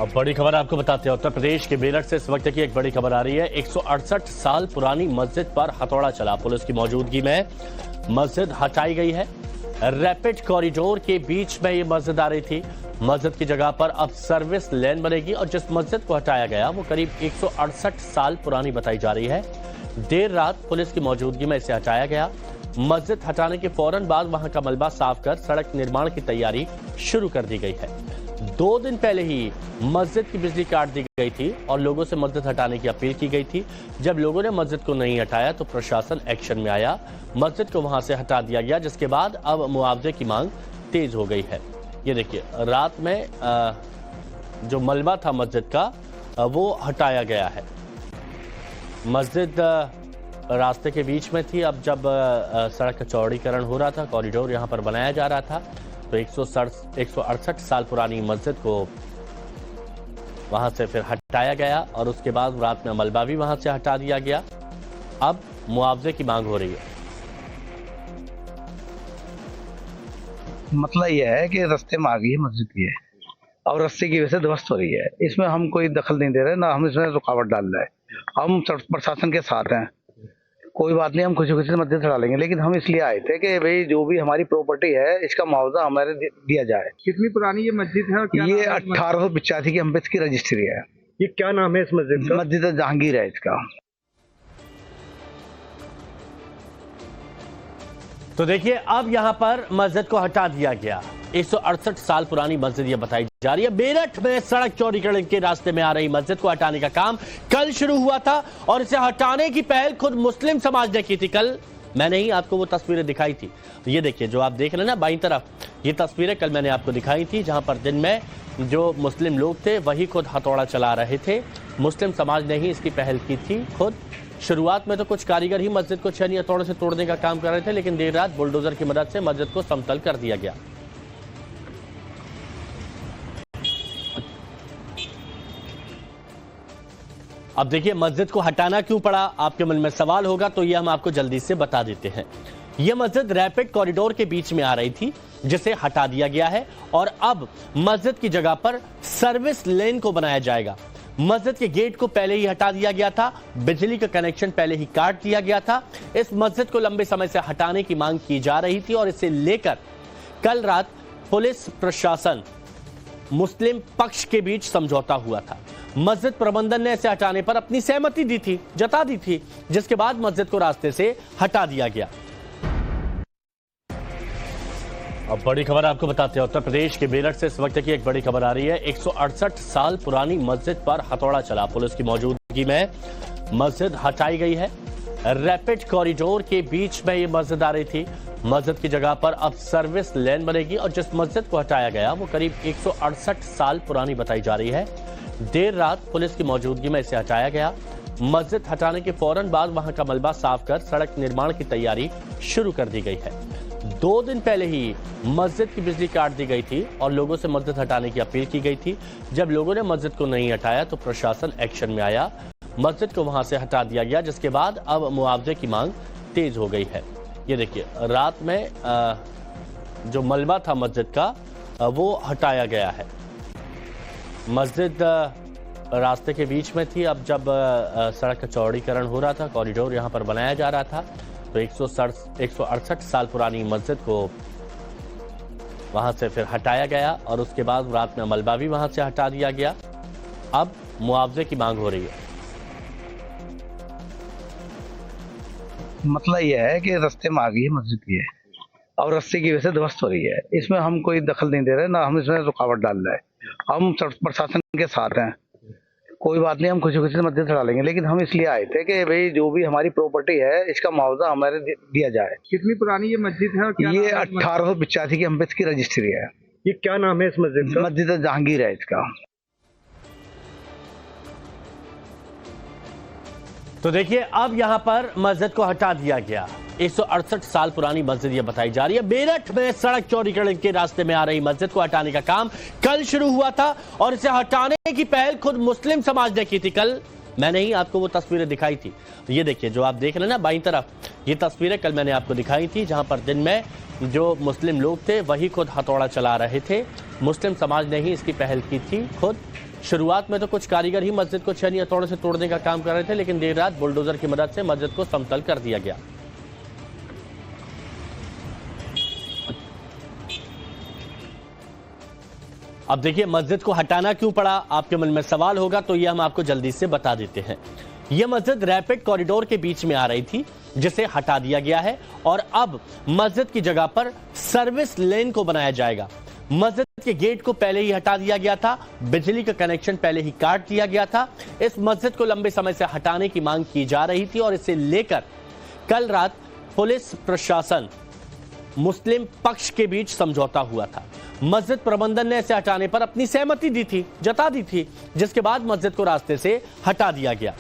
अब बड़ी खबर आपको बताते हैं। उत्तर प्रदेश के मेरठ से इस वक्त की एक बड़ी खबर आ रही है। 168 साल पुरानी मस्जिद पर हथौड़ा चला। पुलिस की मौजूदगी में मस्जिद हटाई गई है। रैपिड कॉरिडोर के बीच में ये मस्जिद आ रही थी। मस्जिद की जगह पर अब सर्विस लेन बनेगी और जिस मस्जिद को हटाया गया वो करीब 168 साल पुरानी बताई जा रही है। देर रात पुलिस की मौजूदगी में इसे हटाया गया। मस्जिद हटाने के फौरन बाद वहां का मलबा साफ कर सड़क निर्माण की तैयारी शुरू कर दी गई है। 2 दिन पहले ही मस्जिद की बिजली काट दी गई थी और लोगों से मस्जिद हटाने की अपील की गई थी। जब लोगों ने मस्जिद को नहीं हटाया तो प्रशासन एक्शन में आया। मस्जिद को वहां से हटा दिया गया, जिसके बाद अब मुआवजे की मांग तेज हो गई है। ये देखिए, रात में जो मलबा था मस्जिद का वो हटाया गया है। मस्जिद रास्ते के बीच में थी। अब जब सड़क का चौड़ीकरण हो रहा था, कॉरिडोर यहाँ पर बनाया जा रहा था, तो 168 साल पुरानी मस्जिद को वहां से फिर हटाया गया और उसके बाद रात में मलबा भी वहां से हटा दिया गया। अब मुआवजे की मांग हो रही है। मतलब यह है कि रास्ते में आ गई है मस्जिद की है और रास्ते की वजह से ध्वस्त हो रही है। इसमें हम कोई दखल नहीं दे रहे, ना हम इसमें रुकावट डाल रहे हैं। हम प्रशासन के साथ हैं, कोई बात नहीं, हम खुशी खुशी से मस्जिद चढ़ा लेंगे। लेकिन हम इसलिए आए थे कि भाई जो भी हमारी प्रॉपर्टी है इसका मुआवजा हमारे दिया जाए। कितनी पुरानी ये मस्जिद है? ये 1885 की हम पे इसकी रजिस्ट्री है। ये क्या नाम है इस मस्जिद का? मस्जिद जहांगीर है इसका। तो देखिए, अब यहां पर मस्जिद को हटा दिया गया। 168 साल पुरानी मस्जिद ये बताई जा रही है। मेरठ में सड़क चौड़ीकरण के रास्ते में आ रही मस्जिद को हटाने का काम कल शुरू हुआ था और इसे हटाने की पहल खुद मुस्लिम समाज ने की थी। कल मैंने ही आपको वो तस्वीरें दिखाई थी। ये देखिए, जो आप देख रहे हैं ना बाईं तरफ, ये तस्वीरें कल मैंने आपको दिखाई थी, जहां पर दिन में जो मुस्लिम लोग थे वही खुद हथौड़ा चला रहे थे। मुस्लिम समाज ने ही इसकी पहल की थी खुद। शुरुआत में तो कुछ कारीगर ही मस्जिद को छेनी हथौड़े से तोड़ने का काम कर रहे थे, लेकिन देर रात बुलडोजर की मदद से मस्जिद को समतल कर दिया गया। अब देखिए, मस्जिद को हटाना क्यों पड़ा, आपके मन में सवाल होगा, तो ये हम आपको जल्दी से बता देते हैं। यह मस्जिद रैपिड कॉरिडोर के बीच में आ रही थी, जिसे हटा दिया गया है और अब मस्जिद की जगह पर सर्विस लेन को बनाया जाएगा। मस्जिद के गेट को पहले ही हटा दिया गया था, बिजली का कनेक्शन पहले ही काट दिया गया था। इस मस्जिद को लंबे समय से हटाने की मांग की जा रही थी और इसे लेकर कल रात पुलिस प्रशासन मुस्लिम पक्ष के बीच समझौता हुआ था। मस्जिद प्रबंधन ने इसे हटाने पर अपनी सहमति दी थी, जता दी थी, जिसके बाद मस्जिद को रास्ते से हटा दिया गया। अब बड़ी खबर आपको बताते हैं। उत्तर प्रदेश के मेरठ से इस वक्त की एक बड़ी खबर आ रही है। 168 साल पुरानी मस्जिद पर हथौड़ा चला। पुलिस की मौजूदगी में मस्जिद हटाई गई है। रैपिड कॉरिडोर के बीच में ये मस्जिद आ रही थी। मस्जिद की जगह पर अब सर्विस लेन बनेगी और जिस मस्जिद को हटाया गया वो करीब 168 साल पुरानी बताई जा रही है। देर रात पुलिस की मौजूदगी में इसे हटाया गया। मस्जिद हटाने के फौरन बाद वहां का मलबा साफ कर सड़क निर्माण की तैयारी शुरू कर दी गई है। 2 दिन पहले ही मस्जिद की बिजली काट दी गई थी और लोगों से मस्जिद हटाने की अपील की गई थी। जब लोगों ने मस्जिद को नहीं हटाया तो प्रशासन एक्शन में आया। मस्जिद को वहां से हटा दिया गया, जिसके बाद अब मुआवजे की मांग तेज हो गई है। ये देखिए, रात में जो मलबा था मस्जिद का वो हटाया गया है। मस्जिद रास्ते के बीच में थी। अब जब सड़क का चौड़ीकरण हो रहा था, कॉरिडोर यहाँ पर बनाया जा रहा था, तो 168 साल पुरानी मस्जिद को वहां से फिर हटाया गया और उसके बाद रात में मलबा भी वहां से हटा दिया गया। अब मुआवजे की मांग हो रही है। मतलब यह है कि रास्ते में आ गई है मस्जिद की है और रास्ते की वजह से ध्वस्त हो रही है। इसमें हम कोई दखल नहीं दे रहे, ना हम इसमें रुकावट डाल रहे हैं। हम प्रशासन के साथ हैं, कोई बात नहीं, हम खुशी खुशी से मस्जिद चढ़ा लेंगे। लेकिन हम इसलिए आए थे कि भाई जो भी हमारी प्रॉपर्टी है इसका मुआवजा हमारे दिया जाए। कितनी पुरानी ये मस्जिद है? ये 1885 की हम पे इसकी रजिस्ट्री है। ये क्या नाम है इस मस्जिद का? मस्जिद जहांगीर है इसका। तो देखिए, अब यहां पर मस्जिद को हटा दिया गया। 168 साल पुरानी मस्जिद ये बताई जा रही है। मेरठ में सड़क चौड़ीकरण के रास्ते में आ रही मस्जिद को हटाने का काम कल शुरू हुआ था और इसे हटाने की पहल खुद मुस्लिम समाज ने की थी। कल मैंने ही आपको वो तस्वीरें दिखाई थी। ये देखिए, जो आप देख रहे हैं ना बाईं तरफ, ये तस्वीरें कल मैंने आपको दिखाई थी, जहां पर दिन में जो मुस्लिम लोग थे वही खुद हथौड़ा चला रहे थे। मुस्लिम समाज ने ही इसकी पहल की थी खुद। शुरुआत में तो कुछ कारीगर ही मस्जिद को छेनी हथौड़े से तोड़ने का काम कर रहे थे, लेकिन देर रात बुलडोजर की मदद से मस्जिद को समतल कर दिया गया। अब देखिए मस्जिद को हटाना क्यों पड़ा, आपके मन में सवाल होगा, तो ये हम आपको जल्दी से बता देते हैं। यह मस्जिद रैपिड कॉरिडोर के बीच में आ रही थी, जिसे हटा दिया गया है और अब मस्जिद की जगह पर सर्विस लेन को बनाया जाएगा। मस्जिद के गेट को पहले ही हटा दिया गया था, बिजली का कनेक्शन पहले ही काट दिया गया था। इस मस्जिद को लंबे समय से हटाने की मांग की जा रही थी और इसे लेकर कल रात पुलिस प्रशासन मुस्लिम पक्ष के बीच समझौता हुआ था। मस्जिद प्रबंधन ने इसे हटाने पर अपनी सहमति दी थी, जता दी थी, जिसके बाद मस्जिद को रास्ते से हटा दिया गया।